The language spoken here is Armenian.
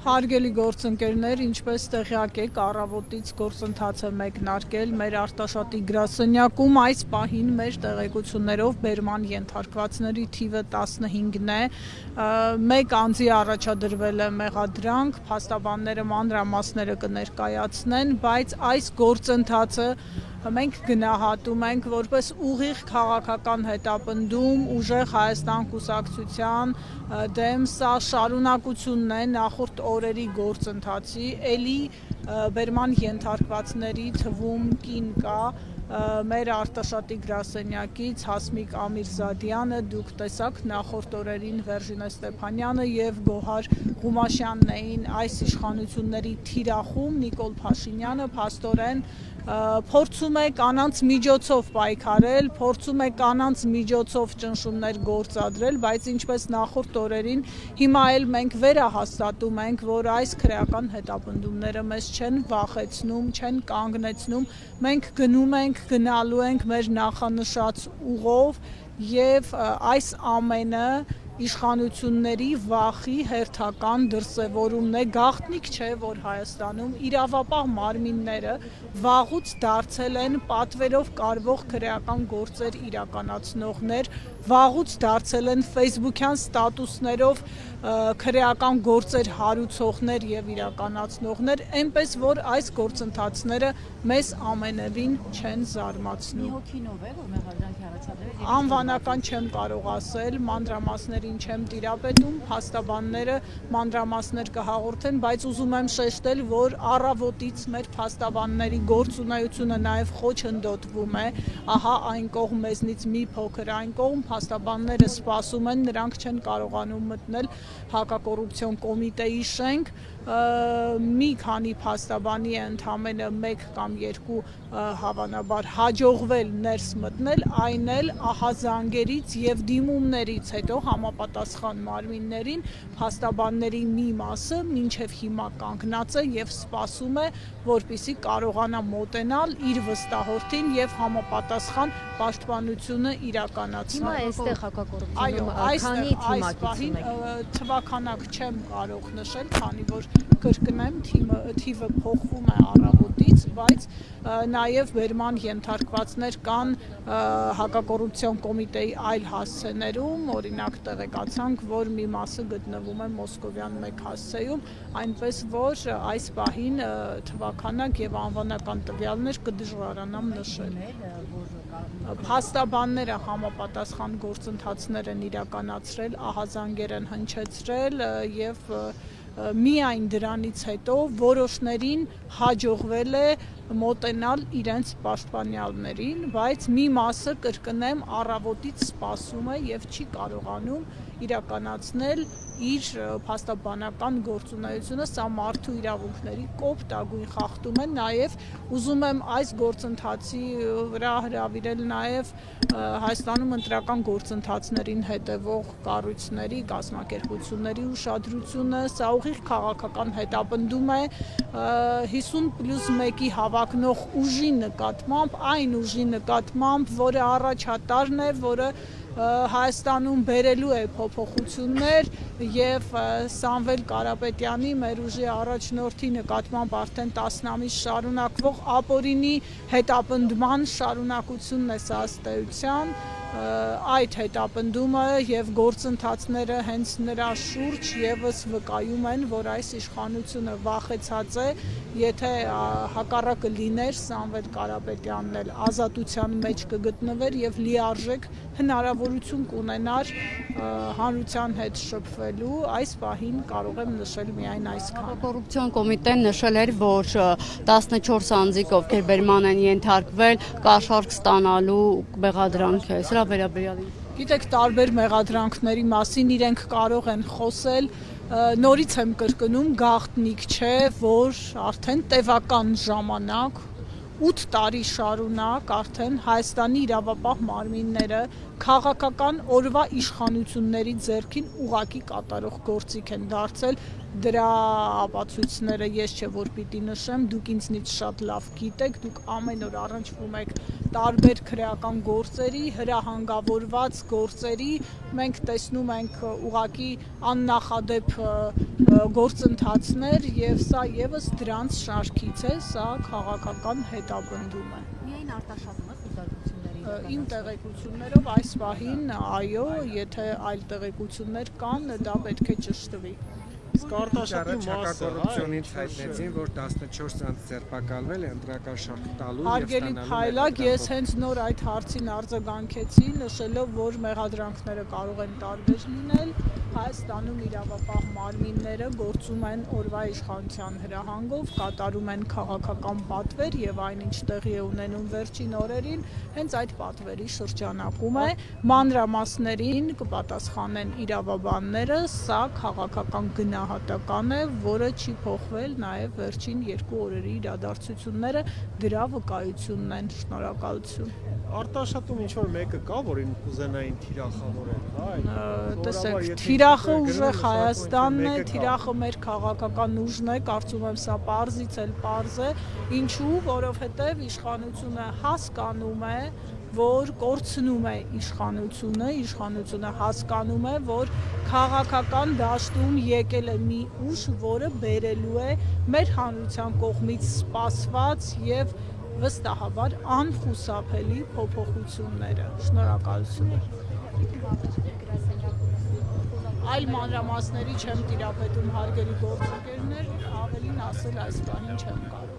Հարգելի գործընկերներ, ինչպես տեղյակ եք, առավոտից գործընթաց է մեկնարկել մեր արտաշատի գրասենյակում այս պահին մեր տեղեկություններով բերման ենթարկվածների թիվը 15-ն է, մեկ անձի առաջադրվել է մեղադրանք, փաստաբանները մանրամասները կներկայացնեն, բայց այս գործընթացը մենք գնահատում ենք որպես ուղիղ քաղաքական հետապնդում ուժեղ Հայաստան կուսակցության դեմ, սա շարունակությունն է նախորդ օրերի գործընթացի, էլի բերման ենթարկվածների թվում կին կա մեր արտաշատի գրասենյակից Հասմիկ Ամիրզադյանը, դուք տեսաք նախորդ օրերին Վերժինե Ստեփանյանը եւ Գոհար Ղումաշյանն էին այս իշխանությունների թիրախում, Նիկոլ Փաշինյանը փաստորեն փորձում է կանանց միջոցով պայքարել, փորձում է կանանց միջոցով ճնշումներ գործադրել, բայց ինչպես նախորդ օրերին հիմա էլ մենք վերահաստատում ենք, որ այս քրեական հետապնդումները մեզ չեն վախեցնում, չեն կանգնեցնում, մենք գնում ենք, գնալու ենք մեր նախանշած ուղով եւ այս ամենը իշխանությունների վախի հերթական դրսևորումն է, գաղտնիք չէ, որ Հայաստանում իրավապահ մարմինները վաղուց դարձել են պատվերով կարվող քրեական գործեր իրականացնողներ, վաղուց դարձել են ֆեյսբուքյան ստատուսներով քրեական գործեր հարուցողներ եւ իրականացնողներ, այնպես որ այս գործընթացները մեզ ամենևին չեն զարմացնում։ Մի հոգինով է, որ մեղադրանքի առաջադրել։ Անվանական չեմ կարող ասել, մանրամասներին չեմ տիրապետում, փաստաբանները մանրամասներ կհաղորդեն, բայց ուզում եմ շեշտել, որ առավոտից մեր փաստաբանների գործունեությունը նաև խոչընդոտվում է, ահա այն կողմ մեզնից մի փոքր այն կողմ փաստաբանները սպասում են, նրանք չեն կարողանում մտնել հակակոռուպցիոն կոմիտեի շենք, մի քանի փաստաբանի է ընդամենը 1 կամ 2 հավանաբար հաջողվել ներս մտնել, այն էլ ահազանգերից եւ դիմումներից հետո համապատասխան մարմիններին փաստաբանների մի մասը մինչեւ հիմա կանգնած է եւ սպասում է, որպեսզի կարողանա մոտենալ իր վստահորդին եւ համապատասխան պաշտպանությունը իրականացնել։ Հիմա այստեղ հակակոռուպցիոն քանի թիմակից թվականակ չեմ կարող նշել, քանի որ կրկնեմ թիվը փոխվում է առավոտից, բայց նաև բերման ենթարկվածներ կան հակակոռուպցիոն կոմիտեի այլ հասցեներում, օրինակ տեղեկացանք, որ մի մասը գտնվում է Մոսկովյան մեկ հասցեում, այնպես որ այս պահին թվականակ եւ անվանական տվյալներ կդժվարանամ նշել։ Փաստաբանները համապատասխան գործընթացներ են իրականացրել, ահազանգեր են հնչեցրել եւ միայն դրանից հետո որոշներին հաջողվել է մոտենալ իրենց պաշտպանյալներին, բայց մի մասը կրկնեմ առավոտից սպասում է եւ չի կարողանում իրականացնել իր փաստաբանական գործունեությունը, սա մարդու իրավունքների կոպտագույն խախտում է, նաև ուզում եմ այս գործընթացի վրա հրավիրել նաև Հայաստանում ընտրական գործընթացներին հետևող կառույցների, կազմակերպությունների ուշադրությունը, սա ուղիղ քաղաքական հետապնդում է 50+1-ի հավակնող ուժի նկատմամբ, այն ուժի նկատմամբ, որը առաջատարն է, որը Հայաստանում բերելու է փոփոխություններ եւ Սամվել Կարապետյանի մեր ուժի առաջնորդի նկատմամբ արդեն 10 ամիս շարունակվող ապօրինի հետապնդման շարունակությունն է սա ըստ էության, այդ հետապնդումը եւ գործընթացները հենց նրա շուրջ եւս վկայում են, որ այս իշխանությունը վախեցած է, եթե հակառակը լիներ, Սամվել Կարապետյանն էլ ազատության մեջ կգտնվեր եւ լիարժեք հնարավորություն կունենար հանրության հետ շփվելու, այս պահին կարող եմ նշել միայն այսքան։ Հակակոռուպցիոն կոմիտեն նշել էր, որ 14 անձիկ, ովքեր բերման են ենթարկվել, կաշառք ստանալու մեղադրանք է։ Սրա վերաբերյալ Գիտեք, տարբեր մեղադրանքների մասին իրենք կարող են խոսել, նորից եմ կրկնում, գաղտնիք չէ, որ արդեն տևական ժամանակ 8 տարի շարունակ արդեն Հայաստանի իրավապահ մարմինները քաղաքական օրվա իշխանությունների ձեռքին ուղակի կատարող գործիք են դարձել, դրա ապացույցները ես չէ որ պիտի նշեմ, դուք ինձնից շատ լավ գիտեք, դուք ամեն օր առնչվում եք տարբեր քրեական գործերի, հրահանգավորված գործերի մենք տեսնում ենք ուղղակի աննախադեպ գործընթացներ եւ սա եւս դրանց շարքից է, սա քաղաքական հետապնդում է։ Միայն արտաշատում է խուսափությունների։ Իմ տեղեկություններով այս պահին այո, եթե այլ տեղեկություններ կան, դա պետք է ճշտվի։ Իսկ արտաշատի Հակակոռուպցիոնից հայտնեցին, որ 14 անձ ձերբակալվել է ընտրական շարք տալու եւ Հարգելի ստանալու Փայլակ, ես հենց նոր այդ հարցին արձագանքեցի, նշելով, որ մեղադրանքները կարող են տարբեր լինել։ Հայաստանում իրավապահ մարմինները գործում են օրվա իշխանության հրահանգով, կատարում են քաղաքական պատվեր եւ այնինչ տեղի է ունենում վերջին օրերին, հենց այդ պատվերի շրջանակում է, մանրամասներին կպատասխանեն իրավաբանները, սա քաղաքական գնահատական է, որը չի փոխվել նաեւ վերջին 2 օրերի իրադարձությունները դրա վկայությունն են։ Շնորհակալություն։ Արտաշատում ինչ-որ մեկը կա, որին կուզենային թիրախավորել, հա։ Տեսեք, թիրախը ուժեղ Հայաստանն է, թիրախը մեր քաղաքական ուժն է, կարծում եմ սա պարզից էլ պարզ է, ինչու, որովհետև իշխանությունը հասկանում է, որ կորցնում է իշխանությունը հասկանում է, որ քաղաքական դաշտում եկել է մի ուժ, որը բերելու է մեր հանրության կողմից սպասված եւ վստահաբար անխուսափելի փոփոխությունները։ Շնորհակալություն։ Այլ մանրամասների չեմ տիրապետում, հարգելի գործընկերներ, ավելին ասել այս բանին չեմ կարող։